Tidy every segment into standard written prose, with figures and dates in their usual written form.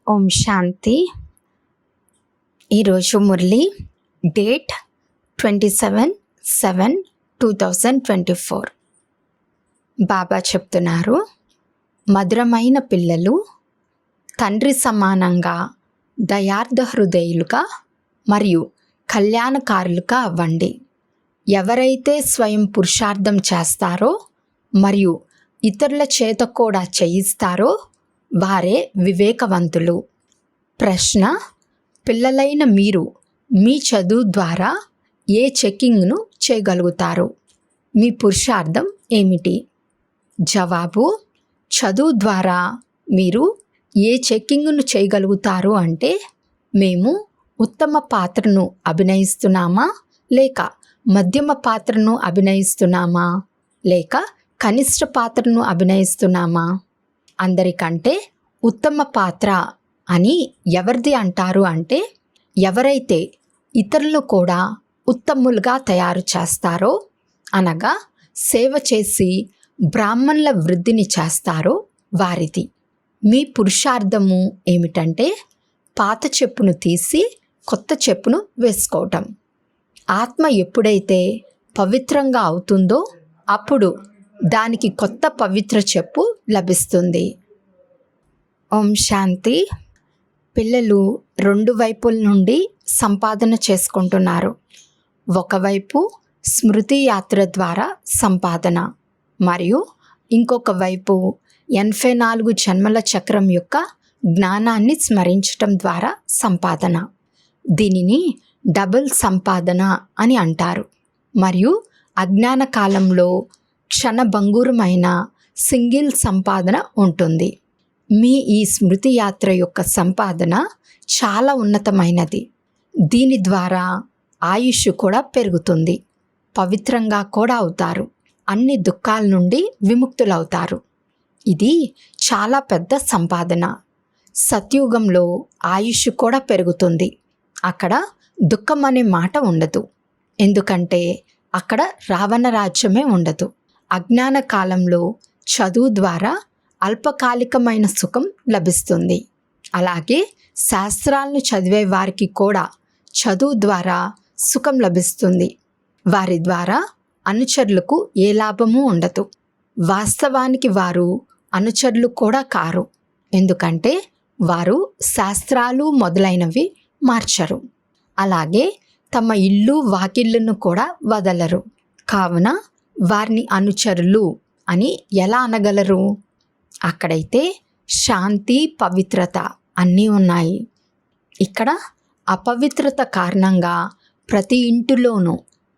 ఓం శాంతి. ఈరోజు మురళి డేట్ 27/7/2024. బాబా చెప్తున్నారు, మధురమైన పిల్లలు తండ్రి సమానంగా దయార్థ హృదయులుగా మరియు కళ్యాణకారులుగా అవ్వండి. ఎవరైతే స్వయం పురుషార్థం చేస్తారో మరియు ఇతరుల చేత కూడా చేయిస్తారో వారే వివేకవంతులు. ప్రశ్న: పిల్లలైన మీరు మీ చదువు ద్వారా ఏ చెకింగ్ను చేయగలుగుతారు? మీ పురుషార్థం ఏమిటి? జవాబు: చదువు ద్వారా మీరు ఏ చెకింగ్ను చేయగలుగుతారు అంటే, మేము ఉత్తమ పాత్రను అభినయిస్తున్నామా, లేక మధ్యమ పాత్రను అభినయిస్తున్నామా, లేక కనిష్ట పాత్రను అభినయిస్తున్నామా? అందరికంటే ఉత్తమ పాత్ర అని ఎవరిది అంటారు అంటే, ఎవరైతే ఇతరులను కూడా ఉత్తములుగా తయారు చేస్తారో, అనగా సేవ చేసి బ్రాహ్మణుల వృద్ధిని చేస్తారో వారిది. మీ పురుషార్థము ఏమిటంటే, పాత చెప్పును తీసి కొత్త చెప్పును వేసుకోవటం. ఆత్మ ఎప్పుడైతే పవిత్రంగా అవుతుందో అప్పుడు దానికి కొత్త పవిత్ర చెప్పు లభిస్తుంది. ఓం శాంతి. పిల్లలు రెండు వైపుల నుండి సంపాదన చేసుకుంటున్నారు. ఒకవైపు స్మృతి యాత్ర ద్వారా సంపాదన, మరియు ఇంకొక వైపు 84 జన్మల చక్రం యొక్క జ్ఞానాన్ని స్మరించటం ద్వారా సంపాదన. దీనిని డబుల్ సంపాదన అని అంటారు. మరియు అజ్ఞాన కాలంలో క్షణభంగురమైన సింగిల్ సంపాదన ఉంటుంది. మీ ఈ స్మృతి యాత్ర యొక్క సంపాదన చాలా ఉన్నతమైనది. దీని ద్వారా ఆయుష్ కూడా పెరుగుతుంది. పవిత్రంగా కూడా అవుతారు. అన్ని దుఃఖాల నుండి విముక్తులవుతారు. ఇది చాలా పెద్ద సంపాదన. సత్యుగంలో ఆయుష్ కూడా పెరుగుతుంది. అక్కడ దుఃఖం అనే మాట ఉండదు. ఎందుకంటే అక్కడ రావణ రాజ్యమే ఉండదు. అజ్ఞాన కాలంలో చదువు ద్వారా అల్పకాలికమైన సుఖం లభిస్తుంది. అలాగే శాస్త్రాలను చదివే వారికి కూడా చదువు ద్వారా సుఖం లభిస్తుంది. వారి ద్వారా అనుచరులకు ఏ లాభము ఉండదు. వాస్తవానికి వారు అనుచరులు కూడా కారు. ఎందుకంటే వారు శాస్త్రాలు మొదలైనవి మార్చరు. అలాగే తమ ఇల్లు వాకిళ్ళను కూడా వదలరు. కావున వారిని అనుచరులు అని ఎలా అనగలరు? అక్కడైతే శాంతి, పవిత్రత అన్నీ ఉన్నాయి. ఇక్కడ అపవిత్రత కారణంగా ప్రతి ఇంటిలోనూ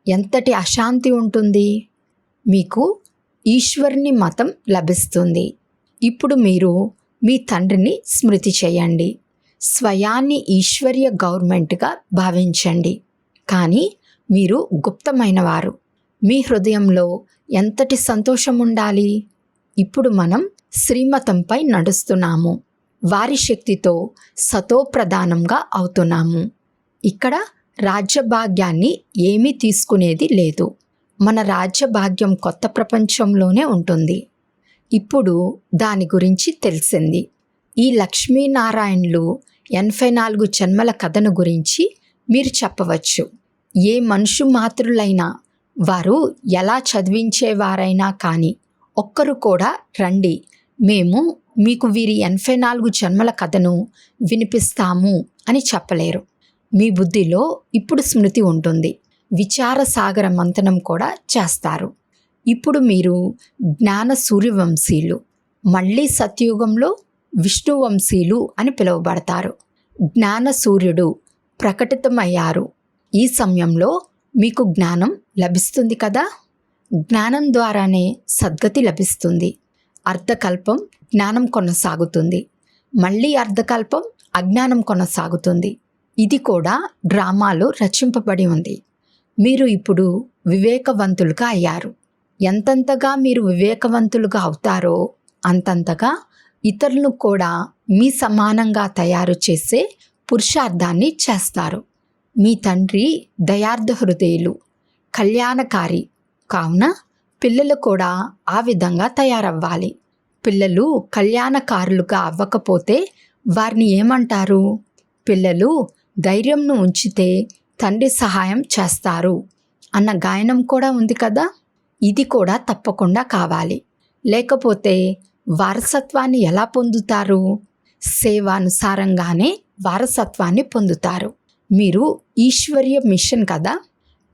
ఎంతటి అశాంతి ఉంటుంది. మీకు ఈశ్వరుని మతం లభిస్తుంది. ఇప్పుడు మీరు మీ తండ్రిని స్మృతి చేయండి. స్వయాన్ని ఈశ్వర్య గవర్నమెంట్గా భావించండి. కానీ మీరు గుప్తమైన వారు. మీ హృదయంలో ఎంతటి సంతోషం ఉండాలి. ఇప్పుడు మనం శ్రీమతంపై నడుస్తున్నాము. వారి శక్తితో సతోప్రధానంగా అవుతున్నాము. ఇక్కడ రాజ్యభాగ్యాన్ని ఏమీ తీసుకునేది లేదు. మన రాజ్యభాగ్యం కొత్త ప్రపంచంలోనే ఉంటుంది. ఇప్పుడు దాని గురించి తెలిసింది. ఈ లక్ష్మీనారాయణులు 84 జన్మల కథను గురించి మీరు చెప్పవచ్చు. ఏ మనుషు మాతృలైనా, వారు ఎలా చదివించేవారైనా కానీ ఒక్కరు కూడా రండి, మేము మీకు వీరి 84 జన్మల కథను వినిపిస్తాము అని చెప్పలేరు. మీ బుద్ధిలో ఇప్పుడు స్మృతి ఉంటుంది. విచార సాగర మంథనం కూడా చేస్తారు. ఇప్పుడు మీరు జ్ఞాన సూర్యవంశీలు. మళ్ళీ సత్యుగంలో విష్ణువంశీలు అని పిలువబడతారు. జ్ఞాన సూర్యుడు ప్రకటితమయ్యారు. ఈ సమయంలో మీకు జ్ఞానం లభిస్తుంది కదా. జ్ఞానం ద్వారానే సద్గతి లభిస్తుంది. అర్ధకల్పం జ్ఞానం కొనసాగుతుంది. మళ్ళీ అర్ధకల్పం అజ్ఞానం కొనసాగుతుంది. ఇది కూడా డ్రామాలో రచింపబడి ఉంది. మీరు ఇప్పుడు వివేకవంతులుగా అయ్యారు. ఎంతంతగా మీరు వివేకవంతులుగా అవుతారో అంతంతగా ఇతరులను కూడా మీ సమానంగా తయారు చేసే పురుషార్థాన్ని చేస్తారు. మీ తండ్రి దయార్థ హృదయులు, కళ్యాణకారి. కావున పిల్లలు కూడా ఆ విధంగా తయారవ్వాలి. పిల్లలు కళ్యాణకారులుగా అవ్వకపోతే వారిని ఏమంటారు? పిల్లలు ధైర్యంను ఉంచితే తండ్రి సహాయం చేస్తారు అన్న గాయనం కూడా ఉంది కదా. ఇది కూడా తప్పకుండా కావాలి. లేకపోతే వారసత్వాన్ని ఎలా పొందుతారు? సేవానుసారంగానే వారసత్వాన్ని పొందుతారు. మీరు ఈశ్వర్య మిషన్ కదా.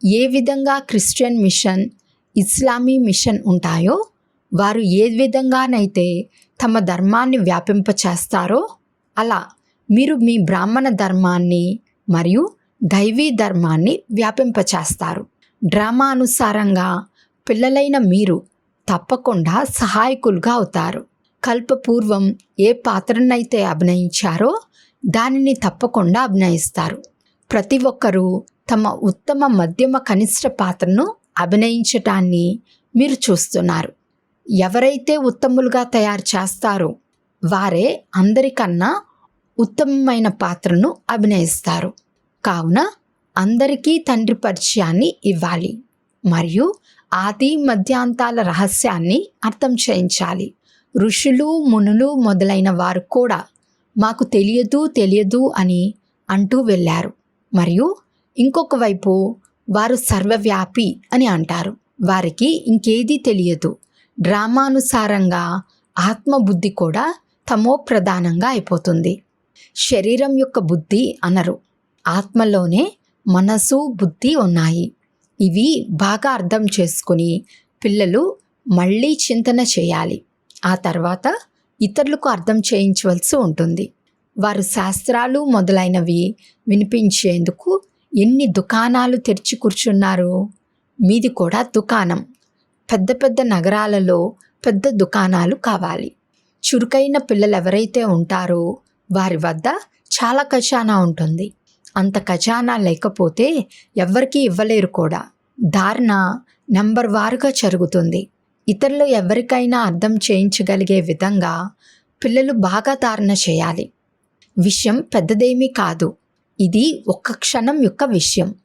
ఏ విధంగా క్రిస్టియన్ మిషన్, ఇస్లామీ మిషన్ ఉంటాయో, వారు ఏ విధంగానైతే తమ ధర్మాన్ని వ్యాపింపచేస్తారో అలా మీరు మీ బ్రాహ్మణ ధర్మాన్ని మరియు దైవీ ధర్మాన్ని వ్యాపింపచేస్తారు. డ్రామా అనుసారంగా పిల్లలైన మీరు తప్పకుండా సహాయకులుగా అవుతారు. కల్పపూర్వం ఏ పాత్రనైతే అభినయించారో దానిని తప్పకుండా అభినయిస్తారు. ప్రతి ఒక్కరూ తమ ఉత్తమ మధ్యమ కనిష్ట పాత్రను అభినయించటాన్ని మీరు చూస్తున్నారు. ఎవరైతే ఉత్తములుగా తయారు చేస్తారో వారే అందరికన్నా ఉత్తమమైన పాత్రను అభినయిస్తారు. కావున అందరికీ తండ్రి పరిచయాన్ని ఇవ్వాలి మరియు ఆది మధ్యాంతాల రహస్యాన్ని అర్థం చేయించాలి. ఋషులు, మునులు మొదలైన వారు కూడా మాకు తెలియదు అని అంటూ వెళ్ళారు. మరియు ఇంకొక వైపు వారు సర్వవ్యాపి అని అంటారు. వారికి ఇంకేదీ తెలియదు. డ్రామానుసారంగా ఆత్మబుద్ధి కూడా తమో ప్రధానంగా అయిపోతుంది. శరీరం యొక్క బుద్ధి అనరు. ఆత్మలోనే మనసు, బుద్ధి ఉన్నాయి. ఇవి బాగా అర్థం చేసుకుని పిల్లలు మళ్ళీ చింతన చేయాలి. ఆ తర్వాత ఇతరులకు అర్థం చేయించవలసి ఉంటుంది. వారు శాస్త్రాలు మొదలైనవి వినిపించేందుకు ఎన్ని దుకాణాలు తెరిచి కూర్చున్నారు. మీది కూడా దుకాణం. పెద్ద పెద్ద నగరాలలో పెద్ద దుకాణాలు కావాలి. చురుకైన పిల్లలు ఎవరైతే ఉంటారో వారి వద్ద చాలా ఖజానా ఉంటుంది. అంత ఖజానా లేకపోతే ఎవ్వరికీ ఇవ్వలేరు కూడా. ధారణ నెంబర్ వారుగా జరుగుతుంది. ఇతరులు ఎవరికైనా అర్థం చేయించగలిగే విధంగా పిల్లలు బాగా ధారణ చేయాలి. విషయం పెద్దదేమీ కాదు. ఇది ఒక్క క్షణం యొక్క విషయం.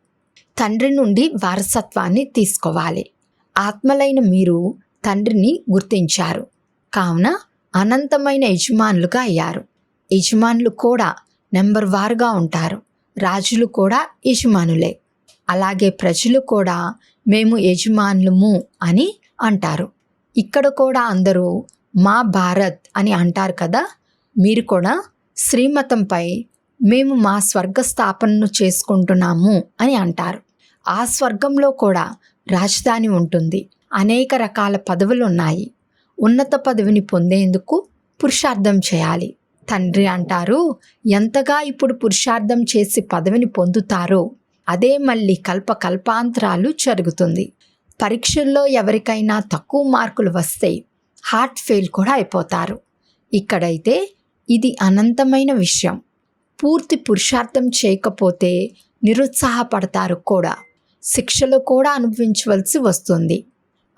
తండ్రి నుండి వారసత్వాన్ని తీసుకోవాలి. ఆత్మలైన మీరు తండ్రిని గుర్తించారు కావున అనంతమైన యజమానులుగా అయ్యారు. యజమానులు కూడా నెంబర్ వారుగా ఉంటారు. రాజులు కూడా యజమానులే. అలాగే ప్రజలు కూడా మేము యజమానులము అని అంటారు. ఇక్కడ కూడా అందరూ మా భారత్ అని అంటారు కదా. మీరు కూడా శ్రీమతంపై మేము మా స్వర్గ స్థాపనను చేసుకుంటున్నాము అని అంటారు. ఆ స్వర్గంలో కూడా రాజధాని ఉంటుంది. అనేక రకాల పదవులు ఉన్నాయి. ఉన్నత పదవిని పొందేందుకు పురుషార్థం చేయాలి. తండ్రి అంటారు, ఎంతగా ఇప్పుడు పురుషార్థం చేసి పదవిని పొందుతారో అదే మళ్ళీ కల్పాంతరాలు జరుగుతుంది. పరీక్షల్లో ఎవరికైనా తక్కువ మార్కులు వస్తే హార్ట్ ఫెయిల్ కూడా అయిపోతారు. ఇక్కడైతే ఇది అనంతమైన విషయం. పూర్తి పురుషార్థం చేయకపోతే నిరుత్సాహపడతారు కూడా. శిక్షలు కూడా అనుభవించవలసి వస్తుంది.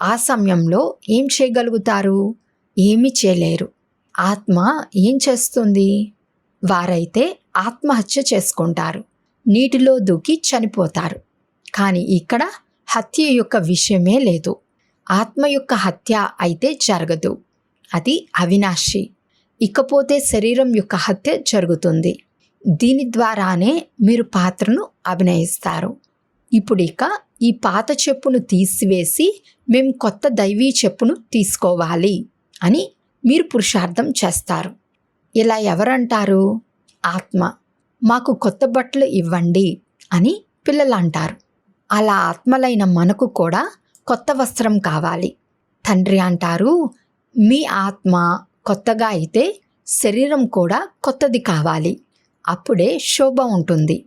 ఆ సమయంలో ఏం చేయగలుగుతారు? ఏమీ చేయలేరు. ఆత్మ ఏం చేస్తుంది? వారైతే ఆత్మహత్య చేసుకుంటారు. నీటిలో దూకి చనిపోతారు. కానీ ఇక్కడ హత్య యొక్క విషయమే లేదు. ఆత్మ యొక్క హత్య అయితే జరగదు. అది అవినాశి. ఇకపోతే శరీరం యొక్క హత్య జరుగుతుంది. దీని ద్వారానే మీరు పాత్రను అభినయిస్తారు. ఇప్పుడు ఈ పాత చెప్పును తీసివేసి మేము కొత్త దైవీ చెప్పును తీసుకోవాలి అని మీరు పురుషార్థం చేస్తారు. ఇలా ఎవరంటారు? ఆత్మ. మాకు కొత్త బట్టలు ఇవ్వండి అని పిల్లలు అంటారు. అలా ఆత్మలైన మనకు కూడా కొత్త వస్త్రం కావాలి. తండ్రి అంటారు, మీ ఆత్మ కొత్తగా అయితే శరీరం కూడా కొత్తది కావాలి. అప్పుడే శోభ ఉంటుంది.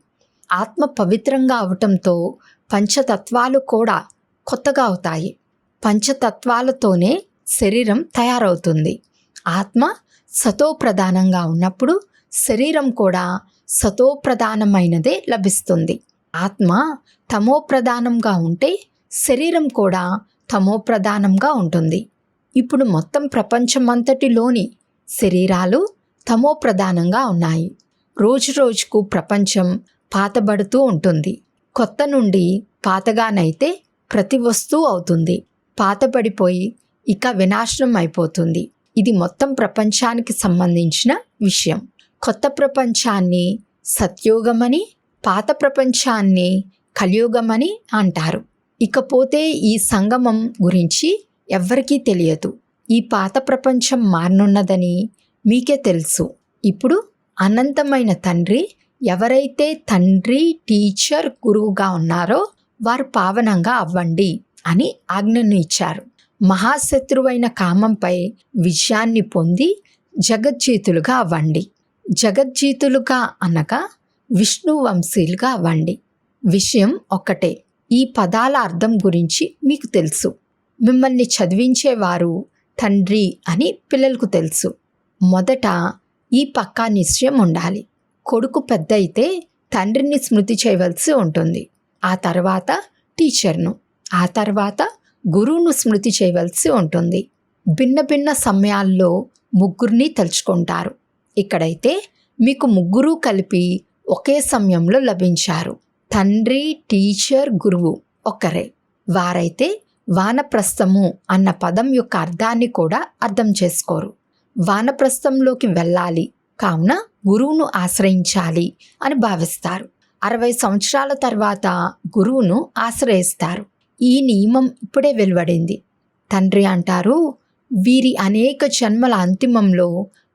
ఆత్మ పవిత్రంగా అవటంతో పంచతత్వాలు కూడా కొత్తగా అవుతాయి. పంచతత్వాలతోనే శరీరం తయారవుతుంది. ఆత్మ సతోప్రధానంగా ఉన్నప్పుడు శరీరం కూడా సతోప్రధానమైనదే లభిస్తుంది. ఆత్మ తమోప్రధానంగా ఉంటే శరీరం కూడా తమోప్రధానంగా ఉంటుంది. ఇప్పుడు మొత్తం ప్రపంచమంతటిలోని శరీరాలు తమోప్రధానంగా ఉన్నాయి. రోజు రోజుకు ప్రపంచం పాతబడుతూ ఉంటుంది. కొత్త నుండి పాతగానైతే ప్రతి వస్తువు అవుతుంది. పాతబడిపోయి ఇక వినాశనం అయిపోతుంది. ఇది మొత్తం ప్రపంచానికి సంబంధించిన విషయం. కొత్త ప్రపంచాన్ని సత్యోగమని, పాత ప్రపంచాన్ని కలియుగమని అంటారు. ఇకపోతే ఈ సంగమం గురించి ఎవ్వరికీ తెలియదు. ఈ పాత ప్రపంచం మారనున్నదని మీకే తెలుసు. ఇప్పుడు అనంతమైన తండ్రి, ఎవరైతే తండ్రి, టీచర్, గురువుగా ఉన్నారో వారు పావనంగా అవ్వండి అని ఆజ్ఞను ఇచ్చారు. మహాశత్రువైన కామంపై విజయాన్ని పొంది జగజ్జీతులుగా అవ్వండి. జగజ్జీతులుగా అనగా విష్ణు వంశీలుగా అవ్వండి. విషయం ఒక్కటే, ఈ పదాల అర్థం గురించి మీకు తెలుసు. మిమ్మల్ని చదివించేవారు తండ్రి అని పిల్లలకు తెలుసు. మొదట ఈ పక్కా నిశ్చయం ఉండాలి. కొడుకు పెద్ద అయితే తండ్రిని స్మృతి చేయవలసి ఉంటుంది. ఆ తర్వాత టీచర్ను, ఆ తర్వాత గురువును స్మృతి చేయవలసి ఉంటుంది. భిన్న భిన్న సమయాల్లో ముగ్గురిని తలుచుకుంటారు. ఇక్కడైతే మీకు ముగ్గురు కలిపి ఒకే సమయంలో లభించారు. తండ్రి, టీచర్, గురువు ఒక్కరే. వారైతే వానప్రస్థము అన్న పదం యొక్క అర్థాన్ని కూడా అర్థం చేసుకోరు. వానప్రస్థంలోకి వెళ్ళాలి కావున గురువును ఆశ్రయించాలి అని భావిస్తారు. 60 సంవత్సరాల తర్వాత గురువును ఆశ్రయిస్తారు. ఈ నియమం ఇప్పుడే వెలువడింది. తండ్రి అంటారు, వీరి అనేక జన్మల అంతిమంలో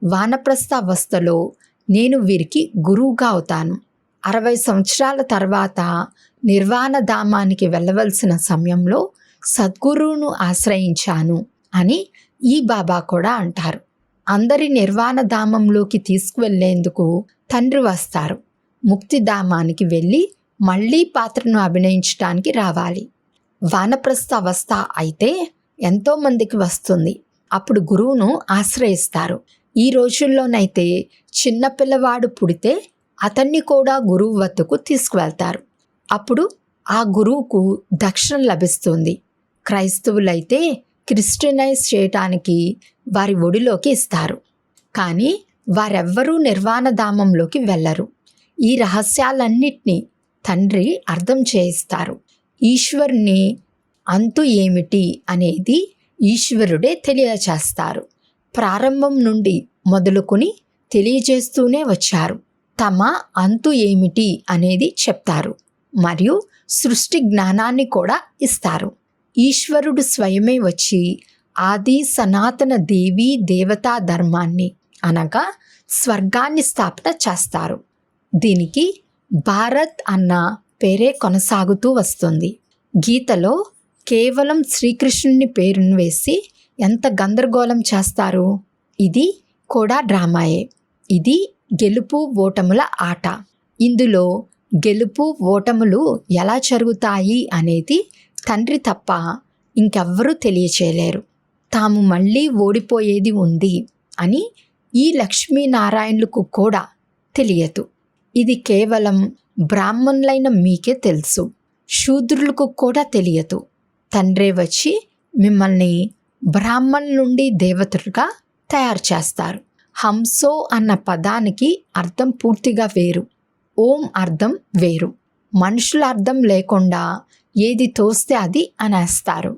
వానప్రస్థ అవస్థలో నేను వీరికి గురువుగా అవుతాను. 60 సంవత్సరాల తర్వాత నిర్వాణ ధామానికి వెళ్ళవలసిన సమయంలో సద్గురువును ఆశ్రయించాను అని ఈ బాబా కూడా అంటారు. అందరి నిర్వాణ ధామంలోకి తీసుకువెళ్లేందుకు తండ్రి వస్తారు. ముక్తిధామానికి వెళ్ళి మళ్ళీ పాత్రను అభినయించడానికి రావాలి. వానప్రస్థ అవస్థ అయితే ఎంతోమందికి వస్తుంది. అప్పుడు గురువును ఆశ్రయిస్తారు. ఈ రోజుల్లోనైతే చిన్నపిల్లవాడు పుడితే అతన్ని కూడా గురువు వద్దకు తీసుకువెళ్తారు. అప్పుడు ఆ గురువుకు దక్షిణ లభిస్తుంది. క్రైస్తవులైతే క్రిస్టియనైజ్ చేయటానికి వారి ఒడిలోకి ఇస్తారు. కానీ వారెవ్వరూ నిర్వాణధామంలోకి వెళ్ళరు. ఈ రహస్యాలన్నిటినీ తండ్రి అర్థం చేయిస్తారు. ఈశ్వరుని అంతు ఏమిటి అనేది ఈశ్వరుడే తెలియచేస్తారు. ప్రారంభం నుండి మొదలుకొని తెలియజేస్తూనే వచ్చారు. తమ అంతు ఏమిటి అనేది చెప్తారు మరియు సృష్టి జ్ఞానాన్ని కూడా ఇస్తారు. ఈశ్వరుడు స్వయమే వచ్చి ఆది సనాతన దేవీ దేవతా ధర్మాన్ని అనగా స్వర్గాన్ని స్థాపన చేస్తారు. దీనికి భారత్ అన్న పేరే కొనసాగుతూ వస్తుంది. గీతలో కేవలం శ్రీకృష్ణుని పేరును వేసి ఎంత గందరగోళం చేస్తారు. ఇది కూడా డ్రామాయే. ఇది గెలుపు ఓటముల ఆట. ఇందులో గెలుపు ఓటములు ఎలా జరుగుతాయి అనేది తండ్రి తప్ప ఇంకెవ్వరూ తెలియచేయలేరు. తాము మళ్ళీ ఓడిపోయేది ఉంది అని ఈ లక్ష్మీనారాయణులకు కూడా తెలియదు. ఇది కేవలం బ్రాహ్మణులైన మీకే తెలుసు. శూద్రులకు కూడా తెలియదు. తండ్రే వచ్చి మిమ్మల్ని బ్రాహ్మణుల నుండి దేవతలుగా తయారు చేస్తారు. హంసో అన్న పదానికి అర్థం పూర్తిగా వేరు. ఓం అర్థం వేరు. మనుషుల అర్థం లేకుండా ఏది తోస్తే అది అనేస్తారు.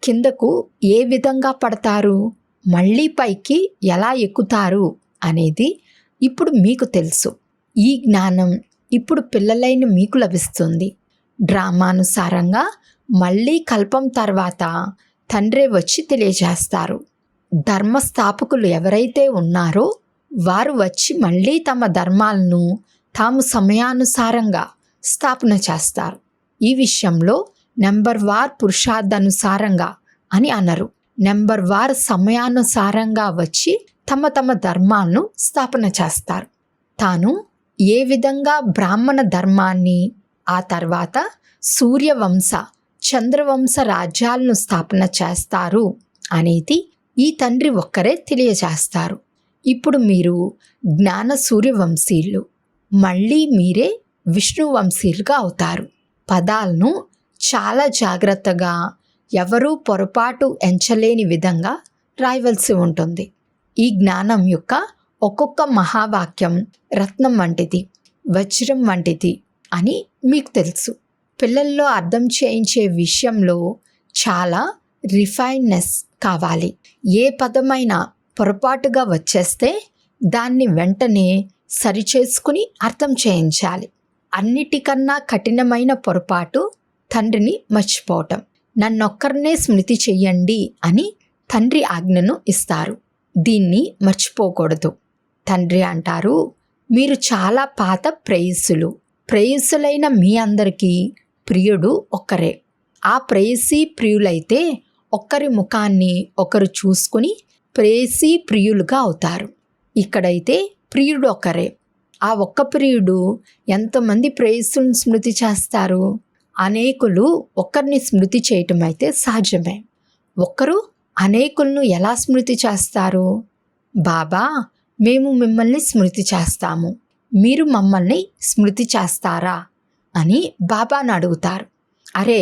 కిందకు ఏ విధంగా పడతారు, మళ్ళీ పైకి ఎలా ఎక్కుతారు అనేది ఇప్పుడు మీకు తెలుసు. ఈ జ్ఞానం ఇప్పుడు పిల్లలైన మీకు లభిస్తుంది. డ్రామానుసారంగా మళ్ళీ కల్పం తర్వాత తండ్రే వచ్చి తెలియజేస్తారు. ధర్మస్థాపకులు ఎవరైతే ఉన్నారో వారు వచ్చి మళ్ళీ తమ ధర్మాలను తాము సమయానుసారంగా స్థాపన చేస్తారు. ఈ విషయంలో నెంబర్ వార్ పురుషార్థానుసారంగా అని అనరు. నెంబర్ వార్ సమయానుసారంగా వచ్చి తమ తమ ధర్మాలను స్థాపన చేస్తారు. తాను ఏ విధంగా బ్రాహ్మణ ధర్మాన్ని, ఆ తర్వాత సూర్యవంశ చంద్రవంశ రాజ్యాలను స్థాపన చేస్తారు అనేది ఈ తండ్రి ఒక్కరే తెలియజేస్తారు. ఇప్పుడు మీరు జ్ఞాన సూర్యవంశీయులు, మళ్ళీ మీరే విష్ణువంశీయులుగా అవుతారు. పదాలను చాలా జాగ్రత్తగా, ఎవరూ పొరపాటు ఎంచలేని విధంగా రాయవలసి ఉంటుంది. ఈ జ్ఞానం యొక్క ఒక్కొక్క మహావాక్యం రత్నం వంటిది, వజ్రం వంటిది అని మీకు తెలుసు. పిల్లల్లో అర్థం చేయించే విషయంలో చాలా రిఫైన్నెస్ కావాలి. ఏ పదమైనా పొరపాటుగా వచ్చేస్తే దాన్ని వెంటనే సరిచేసుకుని అర్థం చేయించాలి. అన్నిటికన్నా కఠినమైన పొరపాటు తండ్రిని మర్చిపోవటం. నన్నొక్కరినే స్మృతి చెయ్యండి అని తండ్రి ఆజ్ఞను ఇస్తారు. దీన్ని మర్చిపోకూడదు. తండ్రి అంటారు, మీరు చాలా పాత ప్రేయసులు. ప్రేయసులైన మీ అందరికీ ప్రియుడు ఒక్కరే. ఆ ప్రేయసీ ప్రియులైతే ఒక్కరి ముఖాన్ని ఒకరు చూసుకుని ప్రేయసీ ప్రియులుగా అవుతారు. ఇక్కడైతే ప్రియుడు ఒక్కరే. ఆ ఒక్క ప్రియుడు ఎంతమంది ప్రేయసులను స్మృతి చేస్తారు? అనేకులు ఒక్కరిని స్మృతి చేయటం అయితే సహజమే. ఒక్కరు అనేకులను ఎలా స్మృతి చేస్తారు? బాబా, మేము మిమ్మల్ని స్మృతి చేస్తాము, మీరు మమ్మల్ని స్మృతి చేస్తారా అని బాబాను అడుగుతారు. అరే,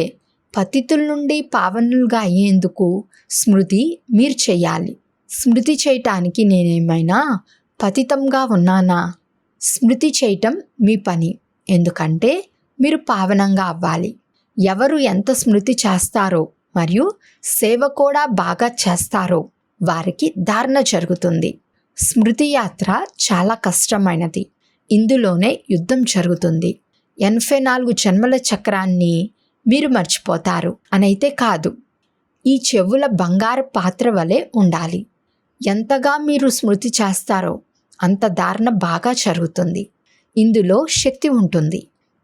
పతితుల నుండి పావనులుగా అయ్యేందుకు స్మృతి మీరు చెయ్యాలి. స్మృతి చేయటానికి నేనేమైనా పతితంగా ఉన్నానా? స్మృతి చేయటం మీ పని. ఎందుకంటే మీరు పావనంగా అవ్వాలి. ఎవరు ఎంత స్మృతి చేస్తారో మరియు సేవ కూడా బాగా చేస్తారో వారికి ధారణ జరుగుతుంది. స్మృతి యాత్ర చాలా కష్టమైనది. ఇందులోనే యుద్ధం జరుగుతుంది. 84 జన్మల చక్రాన్ని మీరు మర్చిపోతారు అనైతే కాదు. ఈ చెవుల బంగారు పాత్ర వలె ఉండాలి. ఎంతగా మీరు స్మృతి చేస్తారో అంత ధారణ బాగా జరుగుతుంది. ఇందులో శక్తి ఉంటుంది.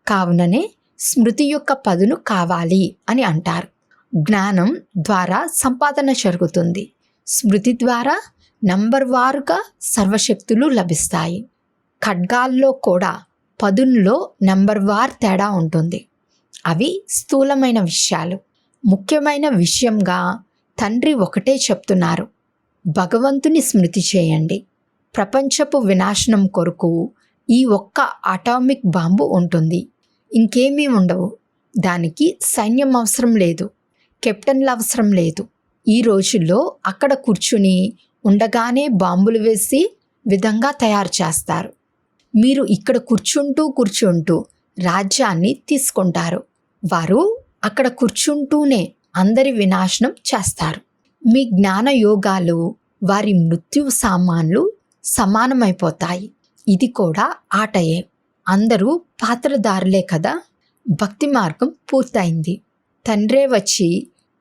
కావుననే స్మృతి యొక్క పదును కావాలి అని అంటారు. జ్ఞానం ద్వారా సంపాదన జరుగుతుంది. స్మృతి ద్వారా నంబర్ వారుగా సర్వశక్తులు లభిస్తాయి. ఖడ్గాల్లో కూడా పదునులో నంబర్ వార్ తేడా ఉంటుంది. అవి స్థూలమైన విషయాలు. ముఖ్యమైన విషయంగా తండ్రి ఒకటే చెప్తున్నారు, భగవంతుని స్మృతి చేయండి. ప్రపంచపు వినాశనం కొరకు ఈ ఒక్క అటామిక్ బాంబు ఉంటుంది. ఇంకేమీ ఉండవు. దానికి సైన్యం అవసరం లేదు, కెప్టెన్లు అవసరం లేదు. ఈ రోజుల్లో అక్కడ కూర్చుని ఉండగానే బాంబులు వేసి విధంగా తయారు చేస్తారు. మీరు ఇక్కడ కూర్చుంటూ రాజ్యాన్ని తీసుకుంటారు. వారు అక్కడ కూర్చుంటూనే అందరి వినాశనం చేస్తారు. మీ జ్ఞాన యోగాలు వారి మృత్యు సామాన్లు సమానమైపోతాయి. ఇది కూడా ఆటయే. అందరూ పాత్రదారులే కదా. భక్తి మార్గం పూర్తయింది. తండ్రే వచ్చి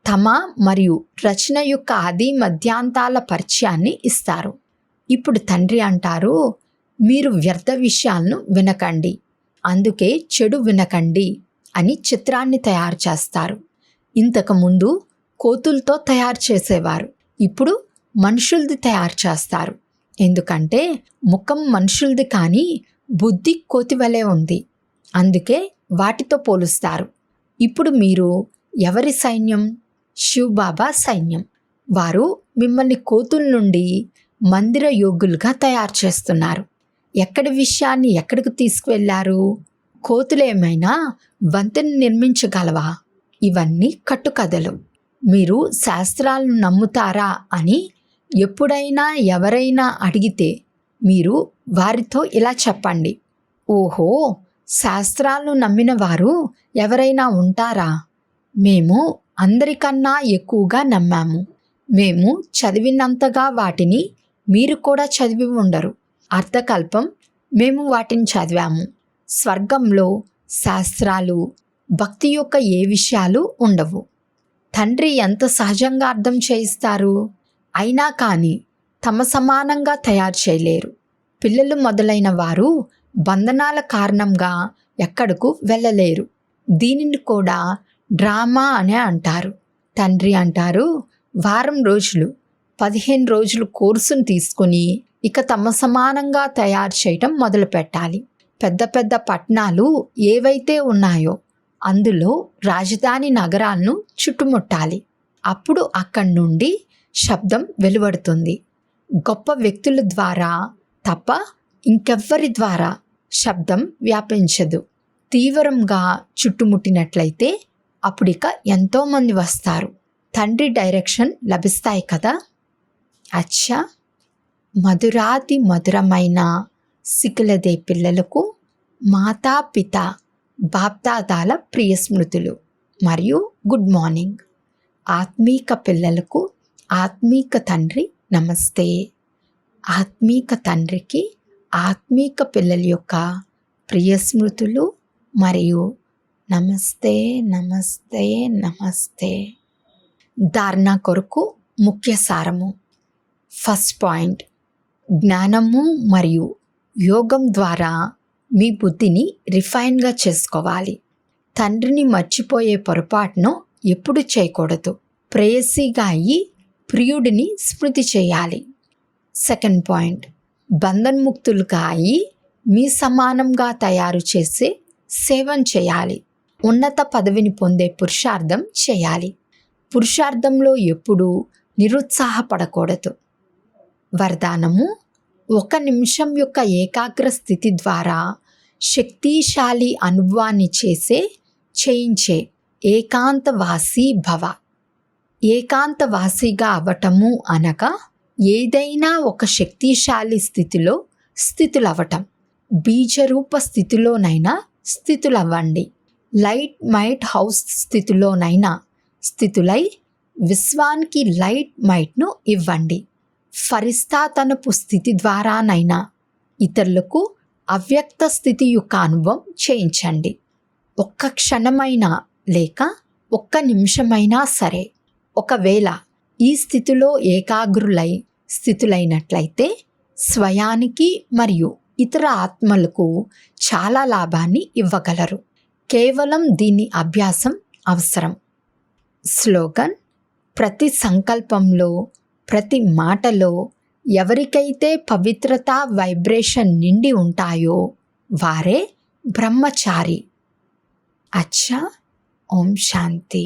తమ మరియు రచన యొక్క ఆది మధ్యాంతాల పరిచయాన్ని ఇస్తారు. ఇప్పుడు తండ్రి అంటారు, మీరు వ్యర్థ విషయాలను వినకండి, అందుకే చెడు వినకండి అని చిత్రాన్ని తయారు చేస్తారు. ఇంతకుముందు కోతులతో తయారు చేసేవారు, ఇప్పుడు మనుషులది తయారు చేస్తారు. ఎందుకంటే ముఖం మనుషులది కానీ బుద్ధి కోతి వలె ఉంది, అందుకే వాటితో పోలుస్తారు. ఇప్పుడు మీరు ఎవరి సైన్యం? శివబాబా సైన్యం. వారు మిమ్మల్ని కోతుల నుండి మందిర యోగులుగా తయారు చేస్తున్నారు. ఎక్కడి విషయాన్ని ఎక్కడికి తీసుకువెళ్ళారు? కోతులేమైనా వంతెన నిర్మించగలవా? ఇవన్నీ కట్టుకథలు. మీరు శాస్త్రాలను నమ్ముతారా అని ఎప్పుడైనా ఎవరైనా అడిగితే మీరు వారితో ఇలా చెప్పండి, ఓహో, శాస్త్రాలను నమ్మిన వారు ఎవరైనా ఉంటారా? మేము అందరికన్నా ఎక్కువగా నమ్మాము. మేము చదివినంతగా వాటిని మీరు కూడా చదివి ఉండరు. అర్థకల్పం మేము వాటిని చదివాము. స్వర్గంలో శాస్త్రాలు, భక్తి యొక్క ఏ విషయాలు ఉండవు. తండ్రి ఎంత సహజంగా అర్థం చేయిస్తారు. అయినా కానీ తమ సమానంగా తయారు చేయలేరు. పిల్లలు మొదలైన వారు బంధనాల కారణంగా ఎక్కడకు వెళ్ళలేరు. దీనిని కూడా డ్రామా అనే అంటారు. తండ్రి అంటారు, వారం రోజులు 15 రోజులు కోర్సును తీసుకుని ఇక తమ సమానంగా తయారు చేయటం మొదలు పెట్టాలి. పెద్ద పెద్ద పట్టణాలు ఏవైతే ఉన్నాయో అందులో రాజధాని నగరాలను చుట్టుముట్టాలి. అప్పుడు అక్కడి నుండి శబ్దం వెలువడుతుంది. గొప్ప వ్యక్తుల ద్వారా తప్ప ఇంకెవ్వరి ద్వారా శబ్దం వ్యాపించదు. తీవ్రంగా చుట్టుముట్టినట్లయితే అప్పుడిక ఎంతోమంది వస్తారు. తండ్రి డైరెక్షన్ లభిస్తాయి కదా. అచ్చా, మధురాతి మధురమైన సిక్కులదే పిల్లలకు మాతాపిత బాప్దాదాల ప్రియ స్మృతులు మరియు గుడ్ మార్నింగ్. ఆత్మీక పిల్లలకు ఆత్మీక తండ్రి నమస్తే. ఆత్మీక తండ్రికి ఆత్మీక పిల్లల యొక్క ప్రియ స్మృతులు మరియు నమస్తే నమస్తే నమస్తే. ధారణ కొరకు ముఖ్య సారము. ఫస్ట్ పాయింట్, జ్ఞానము మరియు యోగం ద్వారా మీ బుద్ధిని రిఫైన్గా చేసుకోవాలి. తండ్రిని మర్చిపోయే పొరపాటును ఎప్పుడు చేయకూడదు. ప్రేయసిగా అయ్యి ప్రియుడిని స్మృతి చేయాలి. సెకండ్ పాయింట్, బంధన్ముక్తులుగా అయ్యి మీ సమానంగా తయారు చేసే సేవం చేయాలి. ఉన్నత పదవిని పొందే పురుషార్థం చేయాలి. పురుషార్థంలో ఎప్పుడూ నిరుత్సాహపడకూడదు. వరదానము: 1 నిమిషం యొక్క ఏకాగ్ర స్థితి ద్వారా శక్తిశాలి అనుభవాన్ని చేయించే ఏకాంతవాసి భవ. ఏకాంతవాసిగా అవటము అనగా ఏదైనా ఒక శక్తిశాలి స్థితులవ్వటం. బీజరూప స్థితిలోనైనా స్థితులవ్వండి. లైట్ మైట్ హౌస్ స్థితిలోనైనా స్థితులై విశ్వానికి లైట్ మైట్ను ఇవ్వండి. ఫరిస్తాతనపు స్థితి ద్వారానైనా ఇతరులకు అవ్యక్త స్థితి యొక్క అనుభవం చేయించండి. 1 క్షణమైనా లేక 1 నిమిషమైనా సరే, ఒకవేళ ఈ స్థితిలో స్థితులైనట్లయితే స్వయానికి మరియు ఇతర ఆత్మలకు చాలా లాభాన్ని ఇవ్వగలరు. కేవలం దీని అభ్యాసం అవసరం. స్లోగన్: ప్రతి సంకల్పంలో, ప్రతి మాటలో ఎవరికైతే పవిత్రత వైబ్రేషన్ నిండి ఉంటాయో వారే బ్రహ్మచారి. అచ్చా. ఓం శాంతి.